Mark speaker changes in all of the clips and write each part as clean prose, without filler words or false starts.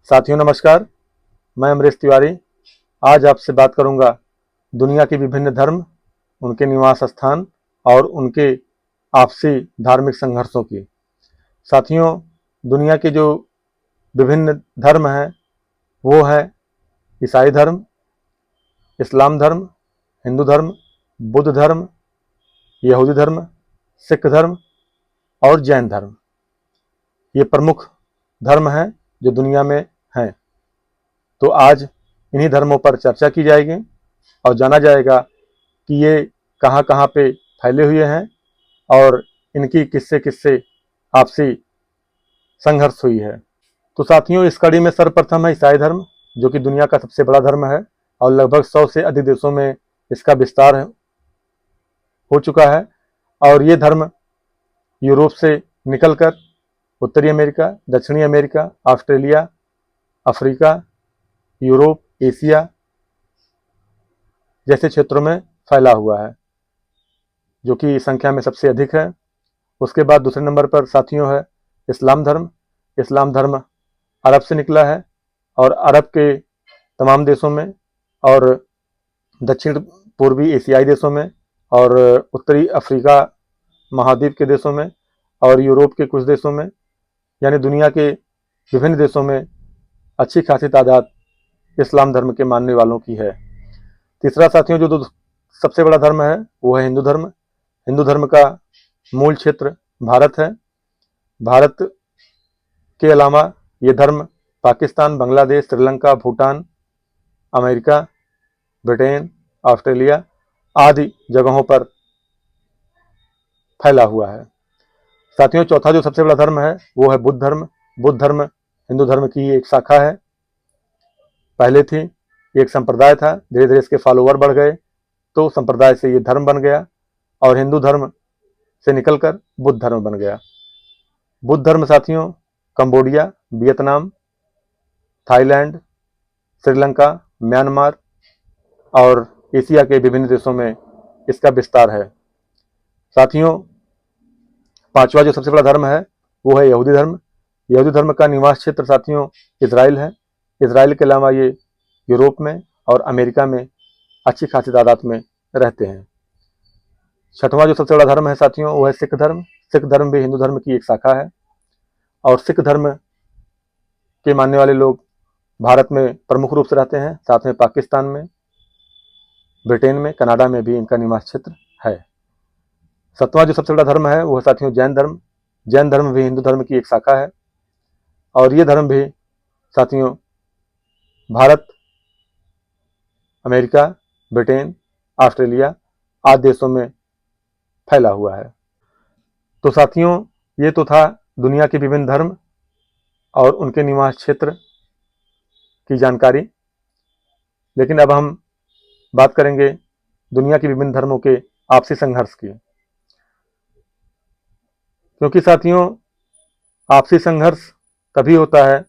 Speaker 1: साथियों नमस्कार। मैं अमरीश तिवारी आज आपसे बात करूंगा दुनिया के विभिन्न धर्म, उनके निवास स्थान और उनके आपसी धार्मिक संघर्षों की। साथियों, दुनिया के जो विभिन्न धर्म हैं वो है ईसाई धर्म, इस्लाम धर्म, हिंदू धर्म, बुद्ध धर्म, यहूदी धर्म, सिख धर्म और जैन धर्म। ये प्रमुख धर्म हैं जो दुनिया में हैं। तो आज इन्हीं धर्मों पर चर्चा की जाएगी और जाना जाएगा कि ये कहाँ कहाँ पे फैले हुए हैं और इनकी किससे किससे आपसी संघर्ष हुई है। तो साथियों, इस कड़ी में सर्वप्रथम है ईसाई धर्म, जो कि दुनिया का सबसे बड़ा धर्म है और लगभग 100 से अधिक देशों में इसका विस्तार हो चुका है। और ये धर्म यूरोप से निकलकर उत्तरी अमेरिका, दक्षिणी America, Australia, Africa, Europe, Asia जैसे क्षेत्रों में फैला हुआ है, जो कि संख्या में सबसे अधिक है। उसके बाद दूसरे नंबर पर साथियों है इस्लाम धर्म। इस्लाम धर्म अरब से निकला है और अरब के तमाम देशों में और दक्षिण पूर्वी एशियाई देशों में और उत्तरी अफ्रीका महाद्वीप के देशों में और यूरोप के कुछ देशों में, यानी दुनिया के विभिन्न देशों में अच्छी खासी तादाद इस्लाम धर्म के मानने वालों की है। तीसरा साथियों, जो सबसे बड़ा धर्म है वो है हिंदू धर्म। हिंदू धर्म का मूल क्षेत्र भारत है। भारत के अलावा ये धर्म Pakistan, Bangladesh, Sri Lanka, Bhutan, America, Britain, Australia आदि जगहों पर फैला हुआ है। साथियों, चौथा जो सबसे बड़ा धर्म है वो है बुद्ध धर्म। बुद्ध धर्म हिंदू धर्म की एक शाखा है। पहले थी, एक संप्रदाय था, धीरे धीरे इसके फॉलोअर बढ़ गए तो संप्रदाय से ये धर्म बन गया और हिंदू धर्म से निकलकर बुद्ध धर्म बन गया। बुद्ध धर्म साथियों Cambodia, Vietnam, Thailand, Sri Lanka, Myanmar और एशिया के विभिन्न देशों में इसका विस्तार है। साथियों, पांचवा जो सबसे बड़ा धर्म है वो है यहूदी धर्म। यहूदी धर्म का निवास क्षेत्र साथियों इजराइल है। इजराइल के अलावा ये यूरोप में और अमेरिका में अच्छी खासी तादाद में रहते हैं। छठवां जो सबसे बड़ा धर्म है साथियों वो है सिख धर्म। सिख धर्म भी हिंदू धर्म की एक शाखा है और सिख धर्म के मानने वाले लोग भारत में प्रमुख रूप से रहते हैं, साथ में पाकिस्तान में, ब्रिटेन में, कनाडा में भी इनका निवास क्षेत्र है। सातवां जो सबसे बड़ा धर्म है वो है साथियों जैन धर्म। जैन धर्म भी हिंदू धर्म की एक शाखा है और ये धर्म भी साथियों भारत, अमेरिका, ब्रिटेन, ऑस्ट्रेलिया आदि देशों में फैला हुआ है। तो साथियों, ये तो था दुनिया के विभिन्न धर्म और उनके निवास क्षेत्र की जानकारी। लेकिन अब हम बात करेंगे दुनिया के विभिन्न धर्मों के आपसी संघर्ष की, क्योंकि साथियों आपसी संघर्ष तभी होता है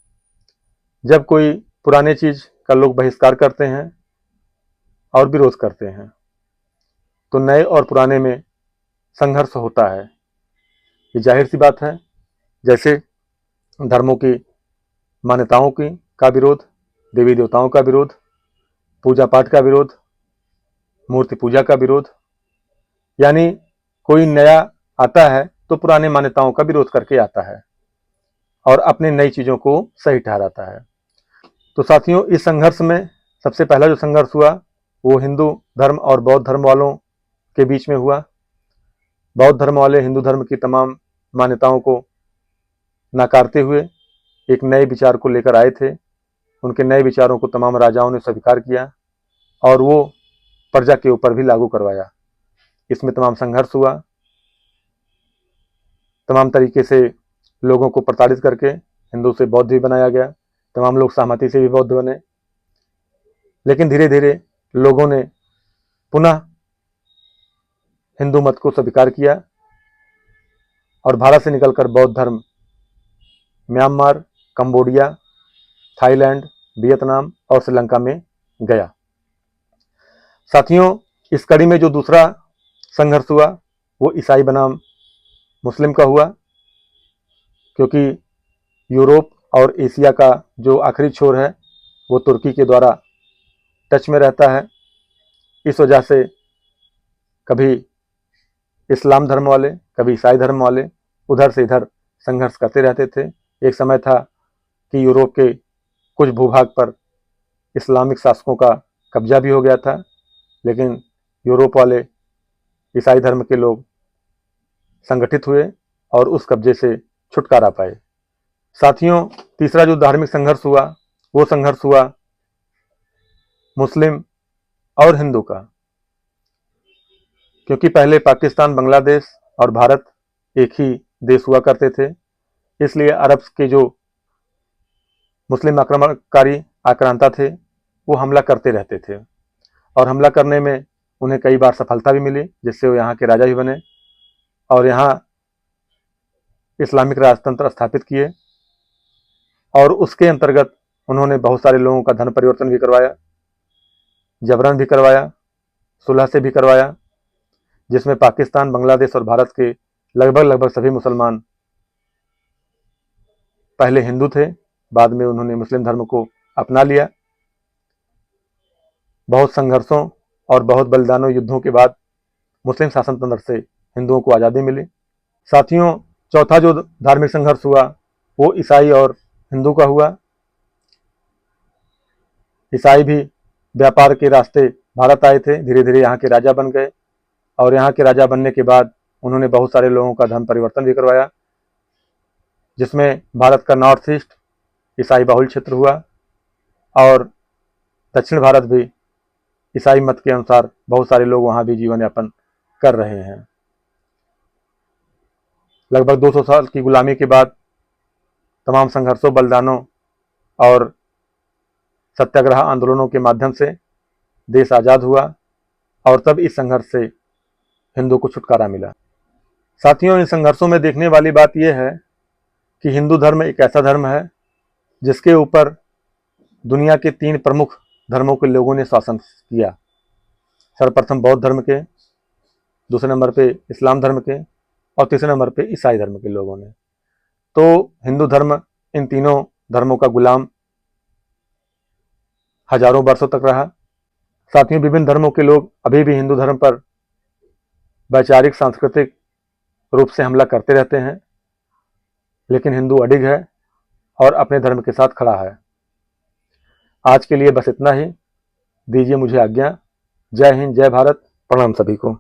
Speaker 1: जब कोई पुराने चीज का लोग बहिष्कार करते हैं और विरोध करते हैं, तो नए और पुराने में संघर्ष होता है। ये जाहिर सी बात है। जैसे धर्मों की मान्यताओं की का विरोध, देवी देवताओं का विरोध, पूजा पाठ का विरोध, मूर्ति पूजा का विरोध, यानी कोई नया आता है तो पुराने मान्यताओं का विरोध करके आता है और अपने नई चीजों को सही ठहराता है। तो साथियों, इस संघर्ष में सबसे पहला जो संघर्ष हुआ वो हिंदू धर्म और बौद्ध धर्म वालों के बीच में हुआ। बौद्ध धर्म वाले हिंदू धर्म की तमाम मान्यताओं को नकारते हुए एक नए विचार को लेकर आए थे। उनके नए विचारों को तमाम राजाओं ने स्वीकार किया और वो प्रजा के ऊपर भी लागू करवाया। इसमें तमाम संघर्ष हुआ, तमाम तरीके से लोगों को प्रताड़ित करके हिंदू से बौद्ध भी बनाया गया। तमाम लोग सहमति से भी बौद्ध बने, लेकिन धीरे धीरे लोगों ने पुनः हिंदू मत को स्वीकार किया और भारत से निकलकर बौद्ध धर्म म्यांमार, कंबोडिया, थाईलैंड, वियतनाम और श्रीलंका में गया। साथियों, इस कड़ी में जो दूसरा संघर्ष हुआ वो ईसाई बनाम मुस्लिम का हुआ, क्योंकि यूरोप और एशिया का जो आखिरी छोर है वो तुर्की के द्वारा टच में रहता है। इस वजह से कभी इस्लाम धर्म वाले, कभी ईसाई धर्म वाले उधर से इधर संघर्ष करते रहते थे। एक समय था कि यूरोप के कुछ भूभाग पर इस्लामिक शासकों का कब्जा भी हो गया था, लेकिन यूरोप वाले ईसाई धर्म के लोग संगठित हुए और उस कब्जे से छुटकारा पाए। साथियों, तीसरा जो धार्मिक संघर्ष हुआ वो संघर्ष हुआ मुस्लिम और हिंदू का, क्योंकि पहले पाकिस्तान, बांग्लादेश और भारत एक ही देश हुआ करते थे। इसलिए अरब के जो मुस्लिम आक्रमणकारी आक्रांता थे वो हमला करते रहते थे और हमला करने में उन्हें कई बार सफलता भी मिली, जिससे वो यहाँ के राजा भी बने और यहाँ इस्लामिक राजतंत्र स्थापित किए। और उसके अंतर्गत उन्होंने बहुत सारे लोगों का धर्म परिवर्तन भी करवाया, जबरन भी करवाया, सुलह से भी करवाया, जिसमें पाकिस्तान, बांग्लादेश और भारत के लगभग सभी मुसलमान पहले हिंदू थे, बाद में उन्होंने मुस्लिम धर्म को अपना लिया। बहुत संघर्षों और बहुत बलिदानों, युद्धों के बाद मुस्लिम शासन तंत्र से हिंदुओं को आज़ादी मिली। साथियों, चौथा जो धार्मिक संघर्ष हुआ वो ईसाई और हिंदू का हुआ। ईसाई भी व्यापार के रास्ते भारत आए थे, धीरे धीरे यहाँ के राजा बन गए और यहाँ के राजा बनने के बाद उन्होंने बहुत सारे लोगों का धर्म परिवर्तन भी करवाया, जिसमें भारत का नॉर्थ ईस्ट ईसाई बहुल क्षेत्र हुआ और दक्षिण भारत भी ईसाई मत के अनुसार बहुत सारे लोग वहाँ भी जीवन यापन कर रहे हैं। लगभग 200 साल की गुलामी के बाद तमाम संघर्षों, बलिदानों और सत्याग्रह आंदोलनों के माध्यम से देश आज़ाद हुआ और तब इस संघर्ष से हिंदू को छुटकारा मिला। साथियों, इन संघर्षों में देखने वाली बात यह है कि हिंदू धर्म एक ऐसा धर्म है जिसके ऊपर दुनिया के 3 प्रमुख धर्मों के लोगों ने शासन किया। सर्वप्रथम बौद्ध धर्म के, दूसरे नंबर पे इस्लाम धर्म के और तीसरे नंबर पे ईसाई धर्म के लोगों ने। तो हिंदू धर्म इन तीनों धर्मों का गुलाम हजारों वर्षों तक रहा। साथियों, विभिन्न धर्मों के लोग अभी भी हिंदू धर्म पर वैचारिक, सांस्कृतिक रूप से हमला करते रहते हैं, लेकिन हिंदू अडिग है और अपने धर्म के साथ खड़ा है। आज के लिए बस इतना ही। दीजिए मुझे आज्ञा। जय हिंद, जय भारत। प्रणाम सभी को।